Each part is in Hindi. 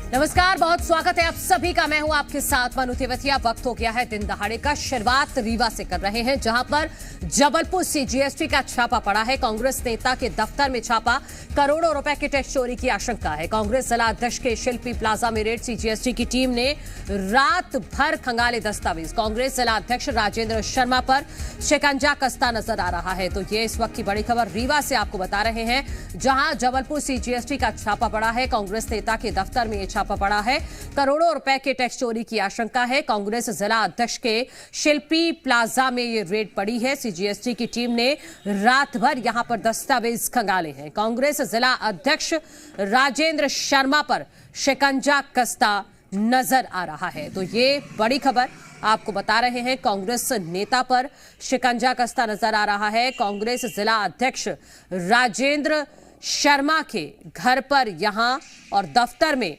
नमस्कार, बहुत स्वागत है आप सभी का। मैं हूं आपके साथ मनु तेवतिया। वक्त हो गया है दिन दहाड़े का। शुरुआत रीवा से कर रहे हैं, जहां पर जबलपुर से जीएसटी का छापा पड़ा है। कांग्रेस नेता के दफ्तर में छापा, करोड़ों रुपए के टैक्स चोरी की आशंका है। कांग्रेस जिला अध्यक्ष के शिल्पी प्लाजा में रेड। जीएसटी की टीम ने रात भर खंगाले दस्तावेज। कांग्रेस जिला अध्यक्ष राजेंद्र शर्मा पर शिकंजा कसता नजर आ रहा है। तो ये इस वक्त की बड़ी खबर रीवा से आपको बता रहे हैं, जहां जबलपुर से जीएसटी का छापा पड़ा है। कांग्रेस नेता के दफ्तर में छापा पड़ा है, करोड़ों रुपए के टैक्स चोरी की आशंका है। कांग्रेस जिला अध्यक्ष के शिल्पी प्लाजा में ये रेड पड़ी है। सीजीएसटी की टीम ने रात भर यहां पर दस्तावेज खंगाले हैं। कांग्रेस जिला अध्यक्ष राजेंद्र शर्मा पर शिकंजा कसता नजर आ रहा है। तो ये बड़ी खबर आपको बता रहे हैं, कांग्रेस नेता पर शिकंजा कसता नजर आ रहा है। कांग्रेस जिला अध्यक्ष राजेंद्र शर्मा के घर पर यहां और दफ्तर में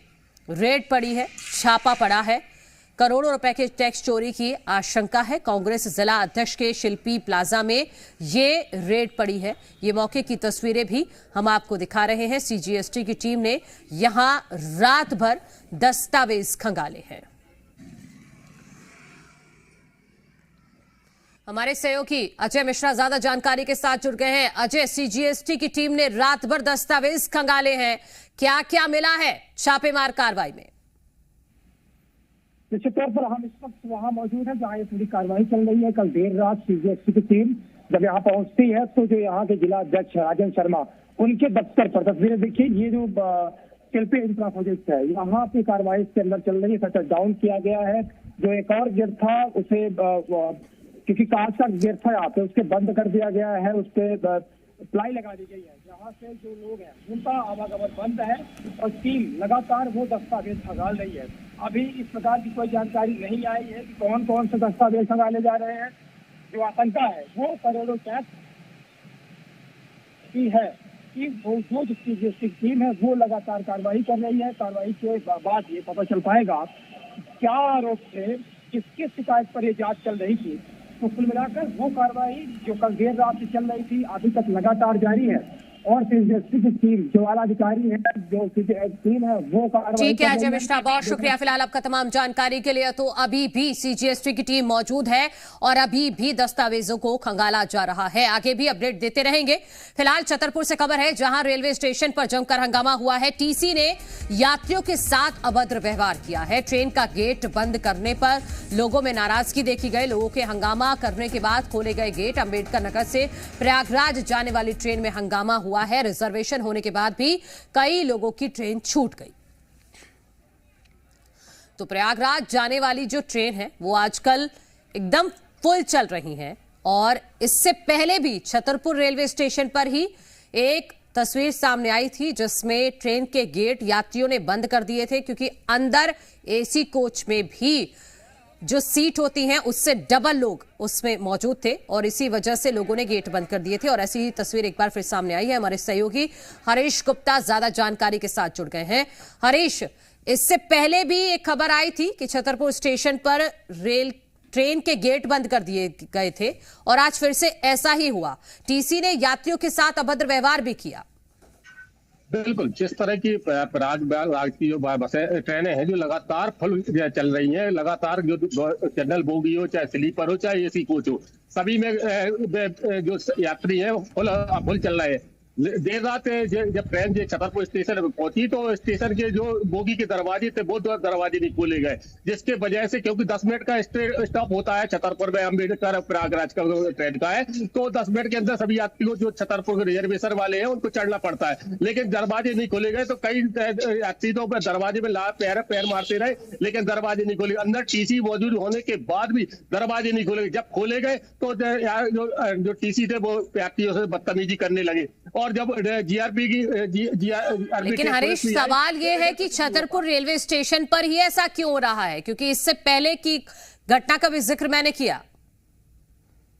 रेड पड़ी है, छापा पड़ा है। करोड़ों रुपए के टैक्स चोरी की आशंका है। कांग्रेस जिला अध्यक्ष के शिल्पी प्लाजा में ये रेड पड़ी है। ये मौके की तस्वीरें भी हम आपको दिखा रहे हैं। सीजीएसटी की टीम ने यहां रात भर दस्तावेज खंगाले हैं। हमारे सहयोगी अजय मिश्रा ज्यादा जानकारी के साथ जुड़ गए हैं। अजय, सीजीएसटी की टीम ने रात भर दस्तावेज खंगाले हैं, क्या क्या मिला है छापेमार कार्रवाई में? निश्चित तौर पर हम इस वक्त वहां मौजूद हैं जहां ये पूरी कार्रवाई चल रही है। कल देर रात सीजीएसटी की टीम जब यहाँ पहुंचती है तो जो यहाँ के जिला अध्यक्ष राजेंद्र शर्मा, उनके दफ्तर पर तस्वीरें देखिए। ये जो शिल्पी इंफ्रा प्रोजेक्ट है, यहाँ पे कार्रवाई इसके अंदर चल रही है। शटर डाउन किया गया है। जो एक और गेट था उसे क्योंकि कांच का गेट था यहाँ पे, उसके बंद कर दिया गया है। उस पर प्लाई लगा दी गई है। यहाँ से जो लोग हैं उनका आवागमन बंद है और टीम लगातार वो दस्तावेज खंगाल रही है। अभी इस प्रकार की कोई जानकारी नहीं आई है कि कौन कौन से दस्तावेज खंगाले जा रहे हैं। जो आशंका है वो करोड़ों टैक्स की है कि जो जीएसटी टीम है वो लगातार कार्रवाई कर रही है। कार्रवाई के बाद ये पता चल पाएगा क्या आरोप थे, किसके शिकायत पर ये जांच चल रही थी। तो कुल मिलाकर वो कार्रवाई जो कल देर रात से चल रही थी अभी तक लगातार जारी है। और सीजीएसटी की टीम जो आला अधिकारी है, जो टीम है, वो कार्रवाई। ठीक है अजय मिश्रा, बहुत शुक्रिया फिलहाल आपका तमाम जानकारी के लिए। तो अभी भी सीजीएसटी की टीम मौजूद है और अभी भी दस्तावेजों को खंगाला जा रहा है। आगे भी अपडेट देते रहेंगे। फिलहाल छतरपुर से खबर है, जहां रेलवे स्टेशन पर जमकर हंगामा हुआ है। टीसी ने यात्रियों के साथ अभद्र व्यवहार किया है। ट्रेन का गेट बंद करने पर लोगों में नाराजगी देखी गई। लोगों के हंगामा करने के बाद खोले गए गेट। अंबेडकर नगर से प्रयागराज जाने वाली ट्रेन में हंगामा हुआ है। रिजर्वेशन होने के बाद भी कई लोगों की ट्रेन छूट गई। तो प्रयागराज जाने वाली जो ट्रेन है वो आजकल एकदम फुल चल रही है। और इससे पहले भी छतरपुर रेलवे स्टेशन पर ही एक तस्वीर सामने आई थी, जिसमें ट्रेन के गेट यात्रियों ने बंद कर दिए थे, क्योंकि अंदर एसी कोच में भी जो सीट होती हैं उससे डबल लोग उसमें मौजूद थे और इसी वजह से लोगों ने गेट बंद कर दिए थे। और ऐसी ही तस्वीर एक बार फिर सामने आई है। हमारे सहयोगी हरीश गुप्ता ज्यादा जानकारी के साथ जुड़ गए हैं। हरीश, इससे पहले भी एक खबर आई थी कि छतरपुर स्टेशन पर ट्रेन के गेट बंद कर दिए गए थे और आज फिर से ऐसा ही हुआ। टीसी ने यात्रियों के साथ अभद्र व्यवहार भी किया। बिल्कुल, जिस तरह की प्रयागराज की जो बसें ट्रेनें हैं जो लगातार फुल चल रही हैं, लगातार जो जनरल बोगी हो, चाहे स्लीपर हो, चाहे एसी कोच हो, सभी में जो यात्री हैं फुल चल रहे हैं। देर रात जब ट्रेन छतरपुर स्टेशन में पहुंची तो स्टेशन के जो बोगी के दरवाजे थे वो दरवाजे नहीं खोले गए, जिसके वजह से, क्योंकि 10 मिनट का स्टॉप होता है छतरपुर में, अम्बेडकर प्रयागराज का ट्रेन का है, तो 10 मिनट के अंदर सभी यात्रियों जो छतरपुर रिजर्वेशन वाले हैं उनको चढ़ना पड़ता है। लेकिन दरवाजे नहीं खोले गए तो कई यात्री तो दरवाजे में पैर मारते रहे, लेकिन दरवाजे नहीं खोले। अंदर टीसी मौजूद होने के बाद भी दरवाजे नहीं खोले गए। जब खोले गए तो जो टीसी थे वो यात्रियों से बदतमीजी करने लगे। और जब जीआरपी लेकिन हरीश, सवाल ये है कि छतरपुर रेलवे स्टेशन पर ही ऐसा क्यों हो रहा है, क्योंकि इससे पहले की घटना का भी जिक्र मैंने किया।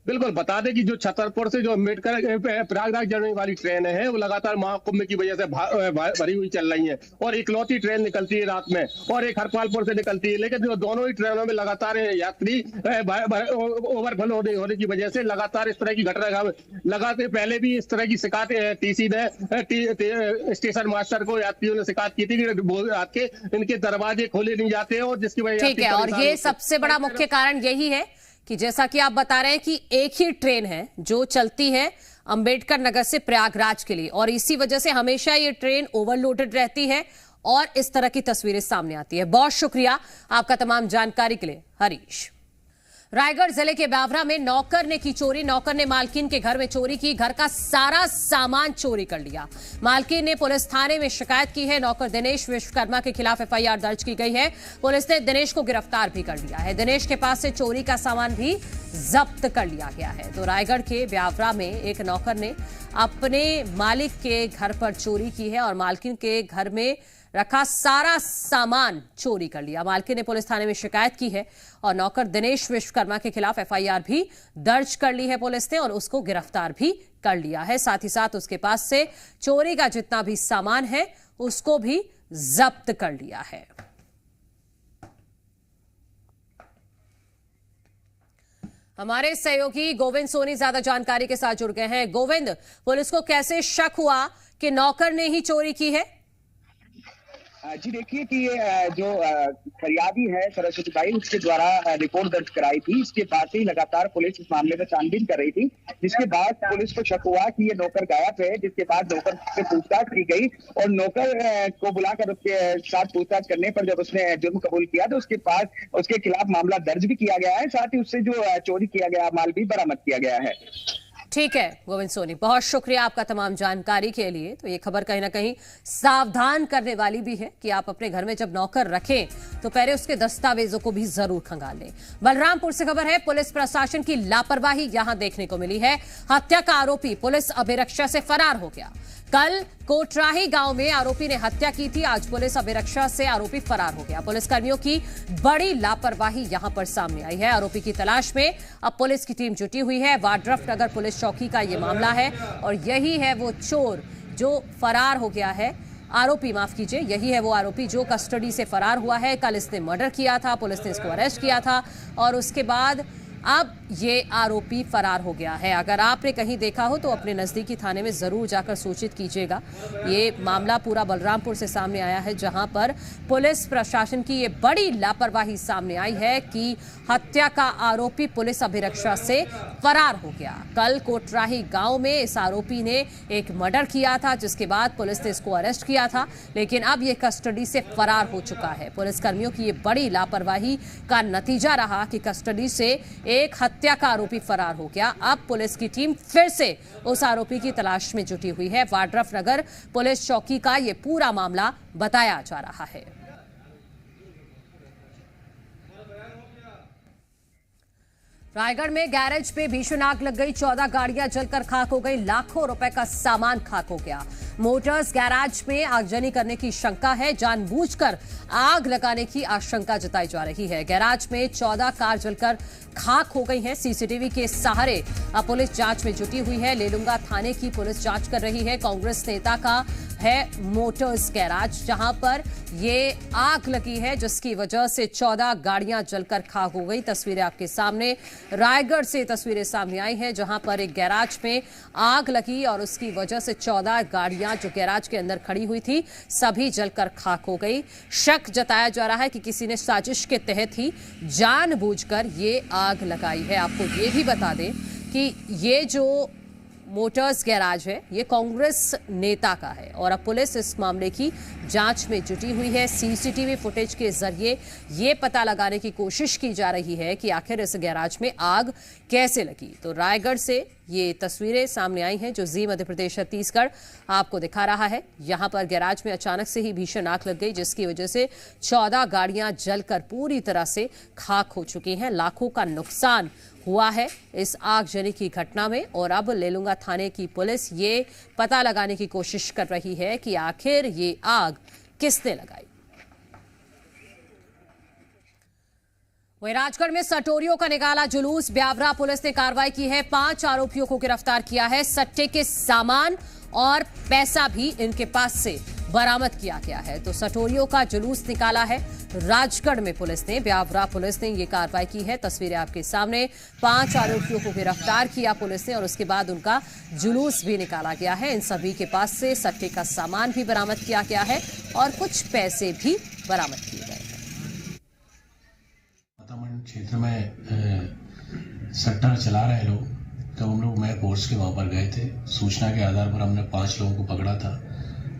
बिल्कुल बता दें कि जो छतरपुर से जो अम्बेडकर प्रयागराज जाने वाली ट्रेन है वो लगातार महाकुंभ की वजह से भरी हुई चल रही है और इकलौती ट्रेन निकलती है रात में और एक हरपालपुर से निकलती है, लेकिन जो दोनों ही ट्रेनों में लगातार यात्री ओवरफ्लो होने की वजह से लगातार इस तरह की घटना लगातार पहले भी इस तरह की शिकायत टीसी ने स्टेशन मास्टर को यात्रियों ने शिकायत की थी कि रात के इनके दरवाजे खोले नहीं जाते हैं और जिसकी वजह ठीक है। और ये सबसे बड़ा मुख्य कारण यही है कि जैसा कि आप बता रहे हैं कि एक ही ट्रेन है जो चलती है अंबेडकर नगर से प्रयागराज के लिए और इसी वजह से हमेशा ये ट्रेन ओवरलोडेड रहती है और इस तरह की तस्वीरें सामने आती है। बहुत शुक्रिया आपका तमाम जानकारी के लिए हरीश। रायगढ़ जिले के बावरा में नौकर ने की चोरी। नौकर ने मालकिन के घर में चोरी की, घर का सारा सामान चोरी कर लिया। मालकिन ने पुलिस थाने में शिकायत की है। नौकर दिनेश विश्वकर्मा के खिलाफ एफआईआर दर्ज की गई है। पुलिस ने दिनेश को गिरफ्तार भी कर लिया है। दिनेश के पास से चोरी का सामान भी जब्त कर लिया गया है। तो रायगढ़ के बावरा में एक नौकर ने अपने मालिक के घर पर चोरी की है और मालकिन के घर में रखा सारा सामान चोरी कर लिया। मालकिन ने पुलिस थाने में शिकायत की है और नौकर दिनेश विश्वकर्मा के खिलाफ एफआईआर भी दर्ज कर ली है पुलिस ने और उसको गिरफ्तार भी कर लिया है। साथ ही साथ उसके पास से चोरी का जितना भी सामान है उसको भी जब्त कर लिया है। हमारे सहयोगी गोविंद सोनी ज्यादा जानकारी के साथ जुड़ गए हैं। गोविंद, पुलिस को कैसे शक हुआ कि नौकर ने ही चोरी की है? जी देखिए कि जो फरियादी है सरस्वती बाई, उसके द्वारा रिपोर्ट दर्ज कराई थी। इसके बाद से ही लगातार पुलिस इस मामले में छानबीन कर रही थी, जिसके बाद पुलिस को शक हुआ कि ये नौकर गायब है। जिसके बाद नौकर से पूछताछ की गई और नौकर को बुलाकर उसके साथ पूछताछ करने पर जब उसने जुर्म कबूल किया तो उसके खिलाफ मामला दर्ज भी किया गया है। साथ ही उससे जो चोरी किया गया माल भी बरामद किया गया है। ठीक है गोविंद सोनी, बहुत शुक्रिया आपका तमाम जानकारी के लिए। तो ये खबर कहीं ना कहीं सावधान करने वाली भी है कि आप अपने घर में जब नौकर रखें तो पहले उसके दस्तावेजों को भी जरूर खंगाल लें। बलरामपुर से खबर है, पुलिस प्रशासन की लापरवाही यहां देखने को मिली है। हत्या का आरोपी पुलिस अभिरक्षा से फरार हो गया। कल कोटराही गांव में आरोपी ने हत्या की थी, आज पुलिस अभिरक्षा से आरोपी फरार हो गया। पुलिसकर्मियों की बड़ी लापरवाही यहां पर सामने आई है। आरोपी की तलाश में अब पुलिस की टीम जुटी हुई है। वाड्रफ नगर पुलिस चौकी का यह मामला है और यही है वो चोर जो फरार हो गया है। आरोपी, माफ कीजिए, यही है वो आरोपी जो कस्टडी से फरार हुआ है। कल इसने मर्डर किया था, पुलिस ने इसको अरेस्ट किया था और उसके बाद अब ये आरोपी फरार हो गया है। अगर आपने कहीं देखा हो तो अपने नजदीकी थाने में जरूर जाकर सूचित कीजिएगा। ये मामला पूरा बलरामपुर से सामने आया है, जहां पर पुलिस प्रशासन की ये बड़ी लापरवाही सामने आई है कि हत्या का आरोपी पुलिस अभिरक्षा से फरार हो गया। कल कोटराही गांव में इस आरोपी ने एक मर्डर किया था, जिसके बाद पुलिस ने इसको अरेस्ट किया था, लेकिन अब ये कस्टडी से फरार हो चुका है। पुलिसकर्मियों की ये बड़ी लापरवाही का नतीजा रहा कि कस्टडी से एक हत्या का आरोपी फरार हो गया। अब पुलिस की टीम फिर से उस आरोपी की तलाश में जुटी हुई है। वाड्रफ नगर पुलिस चौकी का यह पूरा मामला बताया जा रहा है। रायगढ़ में गैरेज पे भीषण आग लग गई, 14 गाड़ियां जलकर खाक हो गई, लाखों रुपए का सामान खाक हो गया। मोटर्स गैराज में आगजनी करने की शंका है, जानबूझकर आग लगाने की आशंका जताई जा रही है। गैराज में 14 कार जलकर खाक हो गई है। सीसीटीवी के सहारे अब पुलिस जांच में जुटी हुई है। लेलुंगा थाने की पुलिस जांच कर रही है। कांग्रेस नेता का है मोटर्स गैराज, जहां पर ये आग लगी है, जिसकी वजह से 14 गाड़ियां जलकर खाक हो गई। तस्वीरें आपके सामने, रायगढ़ से तस्वीरें सामने आई हैं, जहां पर एक गैराज में आग लगी और उसकी वजह से 14 गाड़ियां जो गैराज के अंदर खड़ी हुई थी सभी जलकर खाक हो गई। शक जताया जा रहा है कि किसी ने साजिश के तहत ही जानबूझकर ये आग लगाई है। आपको ये भी बता दें कि ये जो मोटर्स गैराज है ये कांग्रेस नेता का है और अब पुलिस इस मामले की जांच में जुटी हुई है। सीसीटीवी फुटेज के जरिए ये पता लगाने की कोशिश की जा रही है कि आखिर इस गैराज में आग कैसे लगी। तो रायगढ़ से ये तस्वीरें सामने आई हैं जो जी मध्य प्रदेश छत्तीसगढ़ आपको दिखा रहा है। यहां पर गैराज में अचानक से ही भीषण आग लग गई, जिसकी वजह से 14 गाड़ियां जलकर पूरी तरह से खाक हो चुकी हैं। लाखों का नुकसान हुआ है इस आगजनी की घटना में और अब लेलुंगा थाने की पुलिस ये पता लगाने की कोशिश कर रही है कि आखिर ये आग किसने लगाई। वहीं राजगढ़ में सटोरियों का निकाला जुलूस। ब्यावरा पुलिस ने कार्रवाई की है, 5 आरोपियों को गिरफ्तार किया है। सट्टे के सामान और पैसा भी इनके पास से बरामद किया गया है। तो सटोरियों का जुलूस निकाला है राजगढ़ में पुलिस ने, ब्यावरा पुलिस ने ये कार्रवाई की है। तस्वीरें आपके सामने, 5 आरोपियों को गिरफ्तार किया पुलिस ने और उसके बाद उनका जुलूस भी निकाला गया है। इन सभी के पास से सट्टे का सामान भी बरामद किया गया है और कुछ पैसे भी बरामद किए गए हैं। क्षेत्र में सट्टा चला रहे लोग, तो हम लोग मैं फोर्स के वहां पर गए थे। सूचना के आधार पर हमने 5 लोगों को पकड़ा था।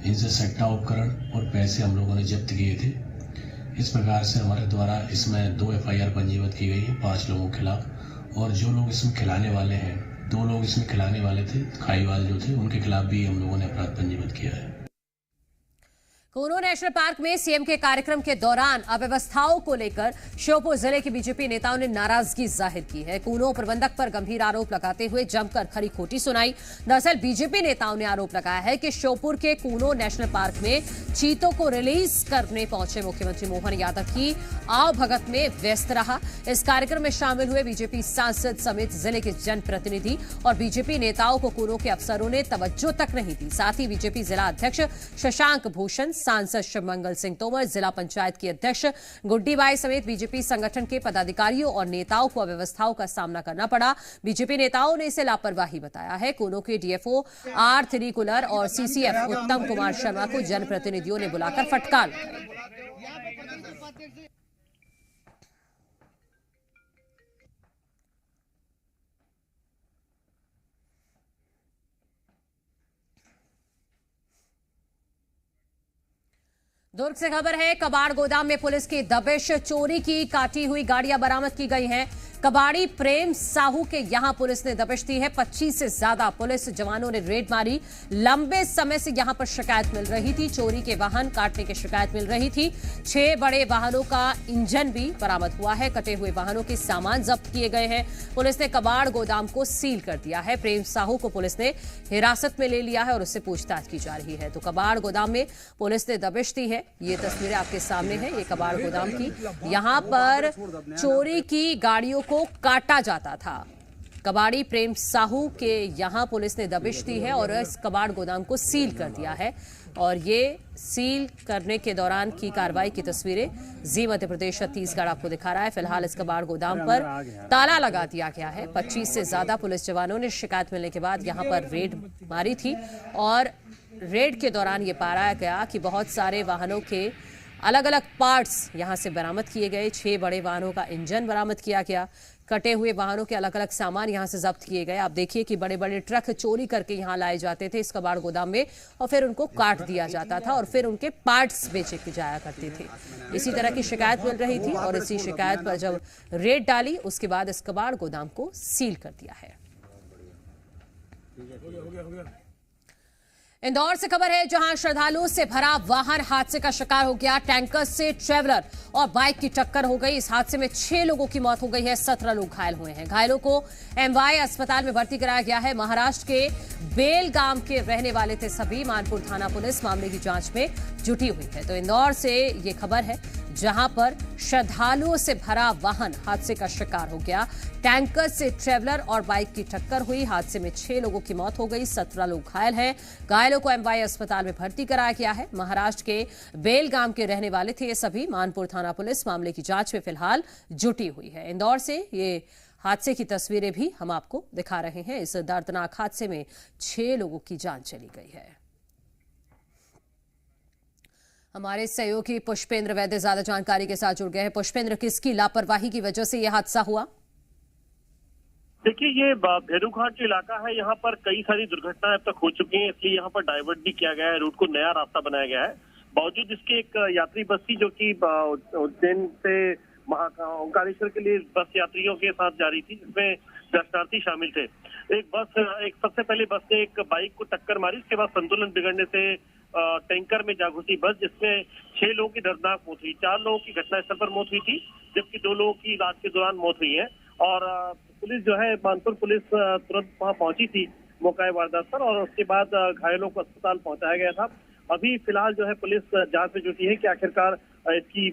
इनसे सट्टा उपकरण और पैसे हम लोगों ने जब्त किए थे। इस प्रकार से हमारे द्वारा इसमें 2 FIR पंजीबद्ध की गई है 5 लोगों के खिलाफ। और जो लोग इसमें खिलाने वाले हैं, 2 लोग इसमें खिलाने वाले थे, खाईवाल जो थे, उनके खिलाफ भी हम लोगों ने अपराध पंजीबद्ध किया है। कूनो नेशनल पार्क में सीएम के कार्यक्रम के दौरान अव्यवस्थाओं को लेकर श्योपुर जिले के बीजेपी नेताओं ने नाराजगी जाहिर की है। कूनो प्रबंधक पर गंभीर आरोप लगाते हुए जमकर खरी खोटी सुनाई। दरअसल बीजेपी नेताओं ने आरोप लगाया है कि श्योपुर के कूनो नेशनल पार्क में चीतों को रिलीज करने पहुंचे मुख्यमंत्री मोहन यादव की आवभगत में व्यस्त रहा। इस कार्यक्रम में शामिल हुए बीजेपी सांसद समेत जिले के जनप्रतिनिधि और बीजेपी नेताओं को कूनो के अफसरों ने तवज्जो तक नहीं दी। साथ ही बीजेपी जिला अध्यक्ष शशांक भूषण, सांसद शिवमंगल सिंह तोमर, जिला पंचायत की अध्यक्ष गुड्डीबाई समेत बीजेपी संगठन के पदाधिकारियों और नेताओं को अव्यवस्थाओं का सामना करना पड़ा। बीजेपी नेताओं ने इसे लापरवाही बताया है। कूनो के डीएफओ आर थ्रीकुलर और सीसीएफ उत्तम कुमार शर्मा को जनप्रतिनिधियों ने बुलाकर फटकार लगाई। दुर्ग से खबर है, कबाड़ गोदाम में पुलिस की दबिश। चोरी की काटी हुई गाड़ियां बरामद की गई हैं। कबाड़ी प्रेम साहू के यहां पुलिस ने दबिश दी है। 25 से ज्यादा पुलिस जवानों ने रेड मारी। लंबे समय से यहां पर शिकायत मिल रही थी, चोरी के वाहन काटने की शिकायत मिल रही थी। 6 बड़े वाहनों का इंजन भी बरामद हुआ है। कटे हुए वाहनों के सामान जब्त किए गए हैं। पुलिस ने कबाड़ गोदाम को सील कर दिया है। प्रेम साहू को पुलिस ने हिरासत में ले लिया है और उससे पूछताछ की जा रही है। तो कबाड़ गोदाम में पुलिस ने दबिश दी है। ये तस्वीरें आपके सामने है, ये कबाड़ गोदाम की। यहां पर चोरी की गाड़ियों को काटा जाता था। कबाड़ी प्रेम साहू के यहां पुलिस ने दबिश दी है और इस कबाड़ गोदाम को सील कर दिया है। और ये सील करने के दौरान की कार्रवाई की तस्वीरें जी मध्य प्रदेश छत्तीसगढ़ आपको दिखा रहा है। फिलहाल इस कबाड़ गोदाम पर ताला लगा दिया गया है। 25 से ज्यादा पुलिस जवानों ने शिकायत मिलने के बाद यहां पर रेड मारी थी और रेड के दौरान ये पाया गया कि बहुत सारे वाहनों के अलग अलग पार्ट्स यहां से बरामद किए गए। 6 बड़े वाहनों का इंजन बरामद किया गया। कटे हुए वाहनों के अलग अलग सामान यहां से जब्त किए गए। आप देखिए कि बड़े बड़े ट्रक चोरी करके यहां लाए जाते थे इस कबाड़ गोदाम में और फिर उनको काट दिया जाता था और फिर उनके पार्ट्स बेचे जाया करते थे। इसी तरह की शिकायत मिल रही थी और इसी शिकायत पर जब रेड डाली उसके बाद इस कबाड़ गोदाम को सील कर दिया है। इंदौर से खबर है, जहां श्रद्धालुओं से भरा वाहन हादसे का शिकार हो गया। टैंकर से ट्रैवलर और बाइक की टक्कर हो गई। इस हादसे में 6 लोगों की मौत हो गई है, 17 लोग घायल हुए हैं। घायलों को एमवाई अस्पताल में भर्ती कराया गया है। महाराष्ट्र के बेलगाम के रहने वाले थे सभी। मानपुर थाना पुलिस मामले की जांच में जुटी हुई है। तो इंदौर से ये खबर है, जहां पर श्रद्धालुओं से भरा वाहन हादसे का शिकार हो गया। टैंकर से ट्रैवलर और बाइक की टक्कर हुई। हादसे में 6 लोगों की मौत हो गई, 17 लोग घायल हैं। घायलों को एमवाई अस्पताल में भर्ती कराया गया है। महाराष्ट्र के बेलगाम के रहने वाले थे ये सभी। मानपुर थाना पुलिस मामले की जांच में फिलहाल जुटी हुई है। इंदौर से ये हादसे की तस्वीरें भी हम आपको दिखा रहे हैं। इस दर्दनाक हादसे में 6 लोगों की जान चली गई है। हमारे सहयोगी पुष्पेंद्र वैद्य ज्यादा जानकारी के साथ जुड़ गए हैं। पुष्पेंद्र, किसकी लापरवाही की वजह से यह हादसा हुआ? देखिए, ये भेड़ूघाट जो इलाका है, यहाँ पर कई सारी दुर्घटनाएं अब तक हो चुकी हैं, इसलिए यहाँ पर डाइवर्ट भी किया गया है। रूट को नया रास्ता बनाया गया है। बावजूद इसके एक यात्री बस थी जो कि उज्जैन से ओंकारेश्वर के लिए बस यात्रियों के साथ जा रही थी, जिसमें दर्शनार्थी शामिल थे। एक सबसे पहले बस ने एक बाइक को टक्कर मारी। उसके बाद संतुलन बिगड़ने से टैंकर में जा घुसी बस, जिसमें 6 लोगों की दर्दनाक मौत हुई। 4 लोगों की घटनास्थल पर मौत हुई थी, जबकि 2 लोगों की इलाज के दौरान मौत हुई है। और पुलिस जो है, मानपुर पुलिस तुरंत वहां पहुंची थी मौका वारदात पर और उसके बाद घायलों को अस्पताल पहुंचाया गया था। अभी फिलहाल जो है पुलिस जांच में जुटी है कि आखिरकार इसकी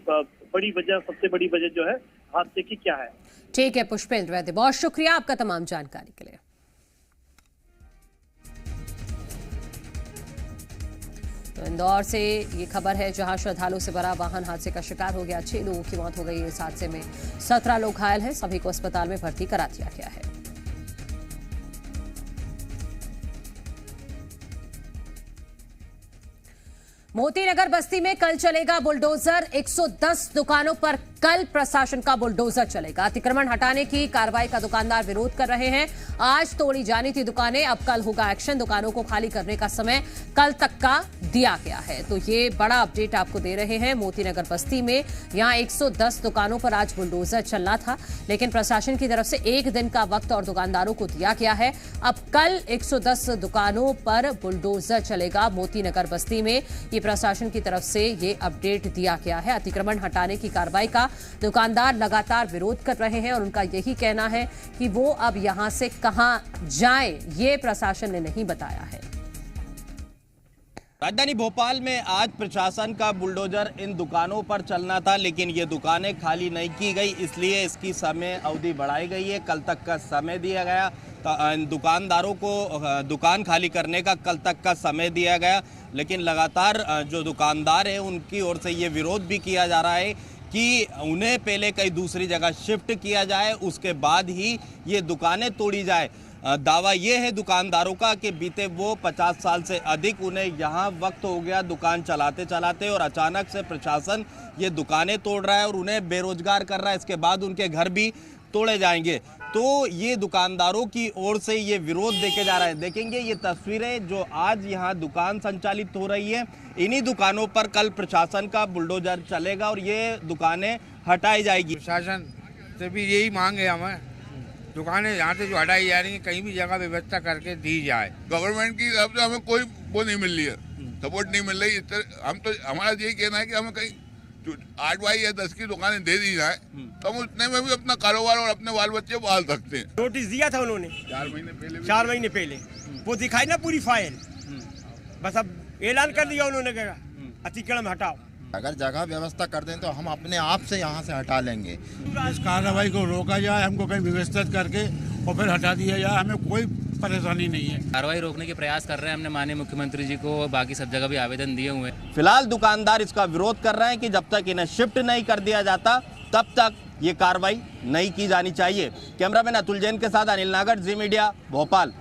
बड़ी वजह, सबसे बड़ी वजह जो है हादसे की क्या है। ठीक है पुष्पेंद्र वैद्य, बहुत शुक्रिया आपका तमाम जानकारी के लिए। तो इंदौर से ये खबर है, जहां श्रद्धालु से भरा वाहन हादसे का शिकार हो गया। 6 लोगों की मौत हो गई। इस हादसे में 17 लोग घायल हैं। सभी को अस्पताल में भर्ती करा दिया गया है। मोतीनगर बस्ती में कल चलेगा बुलडोजर। 110 दुकानों पर कल प्रशासन का बुलडोजर चलेगा। अतिक्रमण हटाने की कार्रवाई का दुकानदार विरोध कर रहे हैं। आज तोड़ी जानी थी दुकानें, अब कल होगा एक्शन। दुकानों को खाली करने का समय कल तक का दिया गया है। तो ये बड़ा अपडेट आपको दे रहे हैं। मोतीनगर बस्ती में यहां 110 दुकानों पर आज बुलडोजर चलना था, लेकिन प्रशासन की तरफ से 1 दिन का वक्त और दुकानदारों को दिया गया है। अब कल 110 दुकानों पर बुलडोजर चलेगा मोतीनगर बस्ती में। ये प्रशासन की तरफ से ये अपडेट दिया गया है। अतिक्रमण हटाने की कार्रवाई का दुकानदार लगातार विरोध कर रहे हैं और उनका यही कहना है कि वो अब यहां से कहां जाएं, ये प्रशासन ने नहीं बताया है। राजधानी भोपाल में आज प्रशासन का बुलडोजर इन दुकानों पर चलना था, लेकिन ये दुकानें खाली नहीं की गई, इसलिए इसकी समय अवधि बढ़ाई गई है। कल तक का समय दिया गया। दुकानदारों को दुकान खाली करने का कल तक का समय दिया गया, लेकिन लगातार जो दुकानदार हैं उनकी ओर से ये विरोध भी किया जा रहा है कि उन्हें पहले कहीं दूसरी जगह शिफ्ट किया जाए, उसके बाद ही ये दुकानें तोड़ी जाए। दावा ये है दुकानदारों का कि बीते वो 50 साल से अधिक उन्हें यहाँ वक्त हो गया दुकान चलाते चलाते, और अचानक से प्रशासन ये दुकानें तोड़ रहा है और उन्हें बेरोजगार कर रहा है। इसके बाद उनके घर भी तोड़े जाएंगे। तो ये दुकानदारों की ओर से ये विरोध देखे जा रहा है। देखेंगे ये तस्वीरें जो आज यहाँ दुकान संचालित हो रही है, इन्हीं दुकानों पर कल प्रशासन का बुलडोजर चलेगा और ये दुकानें हटाई जाएगी। प्रशासन से भी यही मांग है हमें, दुकानें यहाँ से जो हटाई जा रही हैं कहीं भी जगह व्यवस्था करके दी जाए। गवर्नमेंट की तरफ से हमें कोई वो नहीं मिल रही है, सपोर्ट नहीं मिल रही। हम तो हमारा यही कहना है कि हमें कहीं 8 बाई या 10 की दुकानें दे दी जाए तो हम उतने में भी अपना कारोबार और अपने बाल बच्चे पाल सकते हैं। नोटिस दिया था उन्होंने 4 महीने पहले, वो दिखाई ना पूरी फाइल, बस अब ऐलान कर दिया उन्होंने अतिक्रमण हटाओ। अगर जगह व्यवस्था कर दें तो हम अपने आप से यहाँ से हटा लेंगे। इस कार्रवाई को रोका जाए, हमको कहीं व्यवस्थित करके और फिर हटा दिया जाए, हमें कोई परेशानी नहीं है। कार्रवाई रोकने के प्रयास कर रहे हैं हमने माननीय मुख्यमंत्री जी को, और बाकी सब जगह भी आवेदन दिए हुए हैं। फिलहाल दुकानदार इसका विरोध कर रहे हैं कि जब तक इन्हें शिफ्ट नहीं कर दिया जाता तब तक ये कार्रवाई नहीं की जानी चाहिए। कैमरामैन अतुल जैन के साथ अनिल नागर, जी मीडिया, भोपाल।